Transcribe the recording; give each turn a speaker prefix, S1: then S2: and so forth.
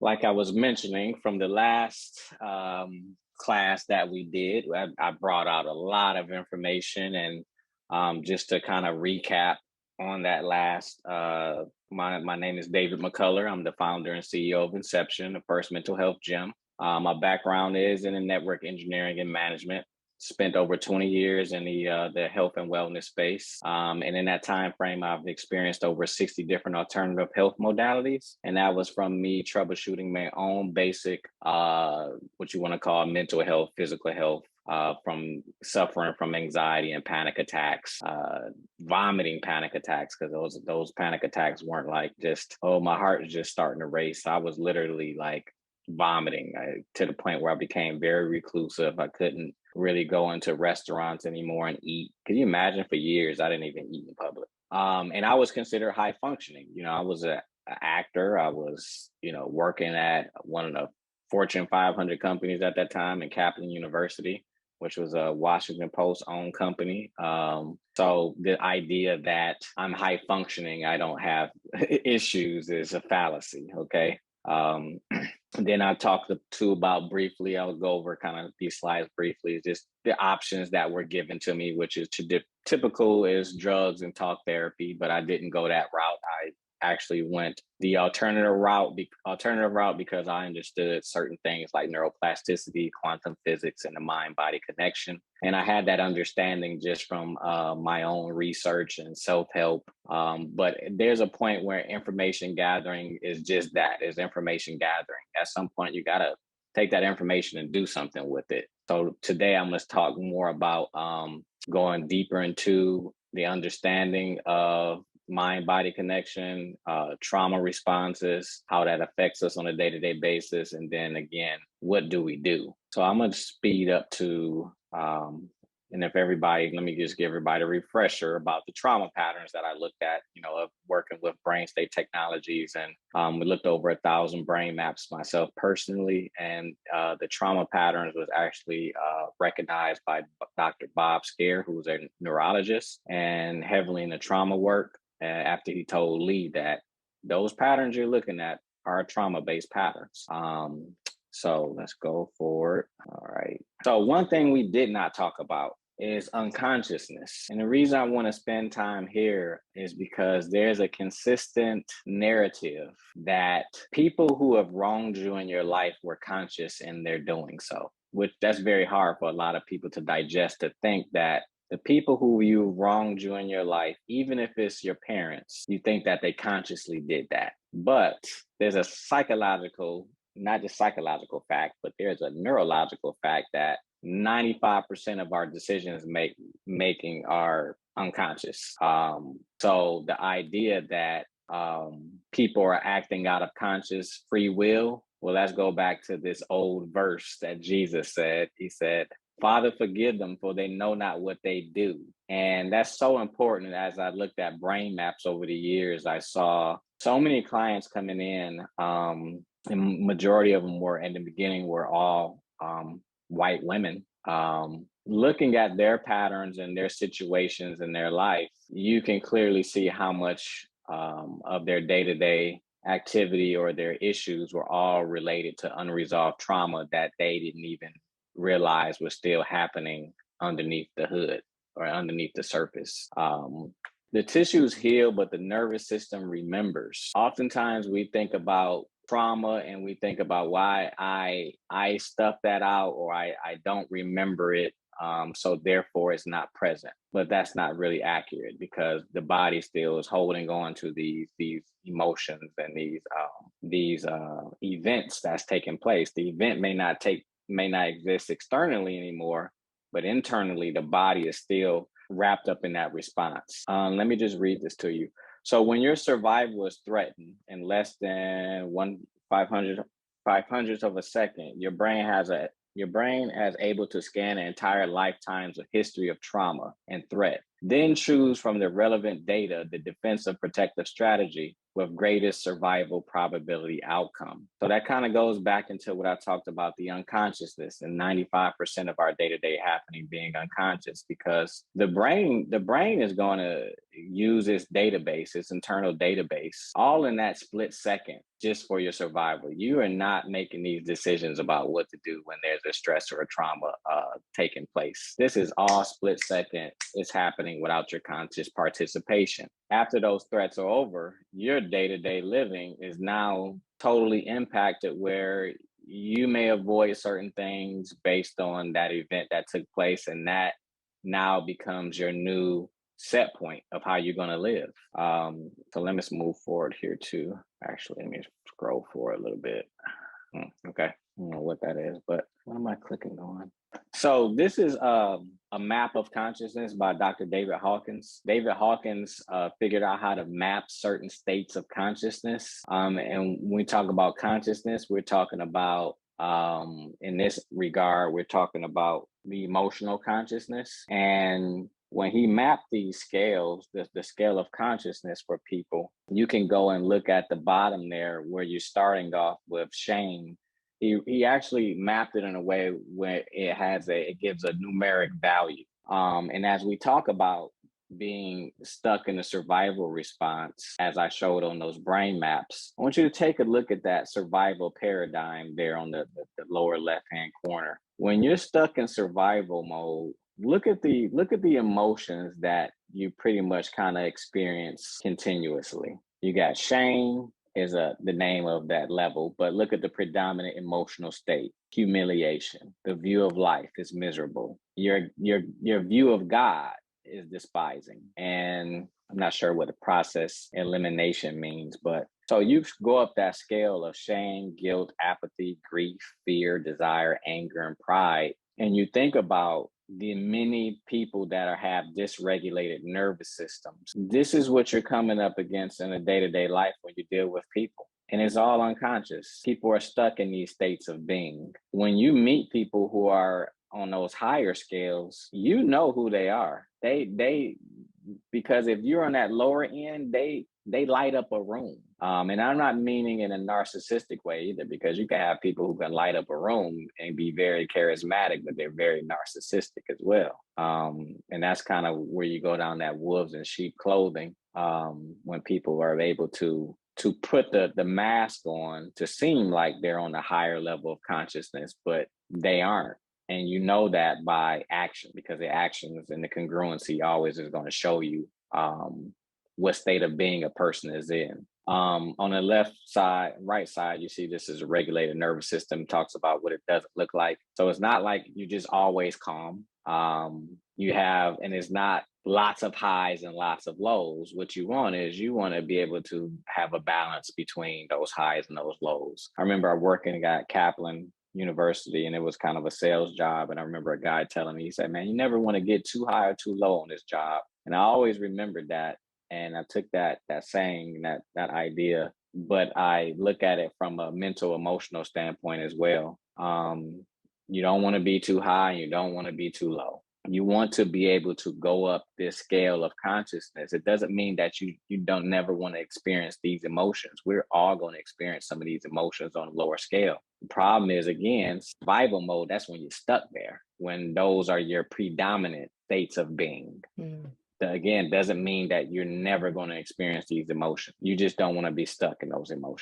S1: Like I was mentioning from the last class that we did, I brought out a lot of information, and just to kind of recap on that last, my name is David McCullar. I'm the founder and CEO of Inception, the first mental health gym. My background is in the network engineering and management. Spent over 20 years in the health and wellness space. And in that time frame, I've experienced over 60 different alternative health modalities. And that was from me troubleshooting my own basic, what you want to call mental health, physical health, from suffering from anxiety and panic attacks, vomiting panic attacks, because those panic attacks weren't like just, oh, my heart is just starting to race. I was literally like vomiting to the point where I became very reclusive. I couldn't really go into restaurants anymore and eat. Can you imagine, for years I didn't even eat in public? And I was considered high functioning. I was an actor. I was, working at one of the Fortune 500 companies at that time in Kaplan University, which was a Washington Post owned company. So the idea that I'm high functioning, I don't have issues, is a fallacy. Okay. Then I talked about briefly, I'll go over kind of these slides briefly, just the options that were given to me, which is typical is drugs and talk therapy, but I didn't go that route. I actually went the alternative route because I understood certain things like neuroplasticity, quantum physics, and the mind-body connection. And I had that understanding just from my own research and self-help. But there's a point where information gathering is just that, is information gathering. At some point, you got to take that information and do something with it. So today I'm going to talk more about going deeper into the understanding of mind-body connection, trauma responses, how that affects us on a day-to-day basis. And then again, what do we do? So I'm going to speed up to, and if everybody, let me just give everybody a refresher about the trauma patterns that I looked at, of working with brain state technologies. And we looked over 1,000 brain maps myself personally. And the trauma patterns was actually recognized by Dr. Bob Scare, who was a neurologist and heavily in the trauma work. After he told Lee that those patterns you're looking at are trauma-based patterns. So let's go forward. All right. So one thing we did not talk about is unconsciousness. And the reason I want to spend time here is because there's a consistent narrative that people who have wronged you in your life were conscious in their doing so, which that's very hard for a lot of people to digest, to think that the people who you wronged you in your life, even if it's your parents, you think that they consciously did that. But there's a psychological, not just psychological fact, but there's a neurological fact that 95% of our decisions making are unconscious. So the idea that people are acting out of conscious free will, well, let's go back to this old verse that Jesus said. He said, "Father, forgive them, for they know not what they do." And that's so important. As I looked at brain maps over the years, I saw so many clients coming in, and majority of them were, in the beginning, were all white women. Looking at their patterns and their situations in their life, you can clearly see how much of their day-to-day activity or their issues were all related to unresolved trauma that they didn't even realize was still happening underneath the hood or underneath the surface. The tissues heal, but the nervous system remembers. Oftentimes we think about trauma and we think about why I stuffed that out, or I don't remember it. So therefore it's not present, but that's not really accurate, because the body still is holding on to these emotions and these events that's taking place. The event may not exist externally anymore, but internally the body is still wrapped up in that response. Let me just read this to you. So when your survival is threatened in less than 1/500th of a second, your brain has able to scan an entire lifetimes of history of trauma and threat. Then choose from the relevant data the defensive protective strategy with greatest survival probability outcome. So that kind of goes back into what I talked about, the unconsciousness, and 95% of our day-to-day happening being unconscious, because the brain is going to, use its database, its internal database, all in that split second, just for your survival. You are not making these decisions about what to do when there's a stress or a trauma taking place. This is all split second. It's happening without your conscious participation. After those threats are over, your day-to-day living is now totally impacted, where you may avoid certain things based on that event that took place, and that now becomes your new set point of how you're going to live. So let me move forward here too. Actually, let me scroll forward a little bit. Okay, I don't know what that is, but what am I clicking on? So this is a map of consciousness by Dr. David Hawkins. David Hawkins figured out how to map certain states of consciousness. And when we talk about consciousness, we're talking about, in this regard, we're talking about the emotional consciousness. And when he mapped these scales, the scale of consciousness for people, you can go and look at the bottom there where you're starting off with shame. He actually mapped it in a way where it gives a numeric value. And as we talk about being stuck in a survival response, as I showed on those brain maps, I want you to take a look at that survival paradigm there on the lower left-hand corner. When you're stuck in survival mode, look at the emotions that you pretty much kind of experience continuously. You got shame is the name of that level, but look at the predominant emotional state. Humiliation. The view of life is miserable. Your view of God is despising. And I'm not sure what the process elimination means, but so you go up that scale of shame, guilt, apathy, grief, fear, desire, anger, and pride, and you think about the many people that have dysregulated nervous systems. This is what you're coming up against in a day-to-day life when you deal with people. And it's all unconscious. People are stuck in these states of being. When you meet people who are on those higher scales, you know who they are. Because if you're on that lower end, they light up a room. And I'm not meaning in a narcissistic way either, because you can have people who can light up a room and be very charismatic, but they're very narcissistic as well. And that's kind of where you go down that wolves and sheep clothing, when people are able to put the mask on to seem like they're on a higher level of consciousness, but they aren't. And you know that by action, because the actions and the congruency always is going to show you what state of being a person is in. On the left side, right side, you see this is a regulated nervous system, talks about what it doesn't look like. So it's not like you're just always calm. And it's not lots of highs and lots of lows. What you want to be able to have a balance between those highs and those lows. I remember I working at Kaplan University, and it was kind of a sales job. And I remember a guy telling me, he said, man, you never want to get too high or too low on this job. And I always remembered that. And I took that saying, that idea, but I look at it from a mental, emotional standpoint as well. You don't want to be too high, and you don't want to be too low. You want to be able to go up this scale of consciousness. It doesn't mean that you don't never want to experience these emotions. We're all going to experience some of these emotions on a lower scale. The problem is, again, survival mode, that's when you're stuck there, when those are your predominant states of being. Again, doesn't mean that you're never going to experience these emotions. You just don't want to be stuck in those emotions.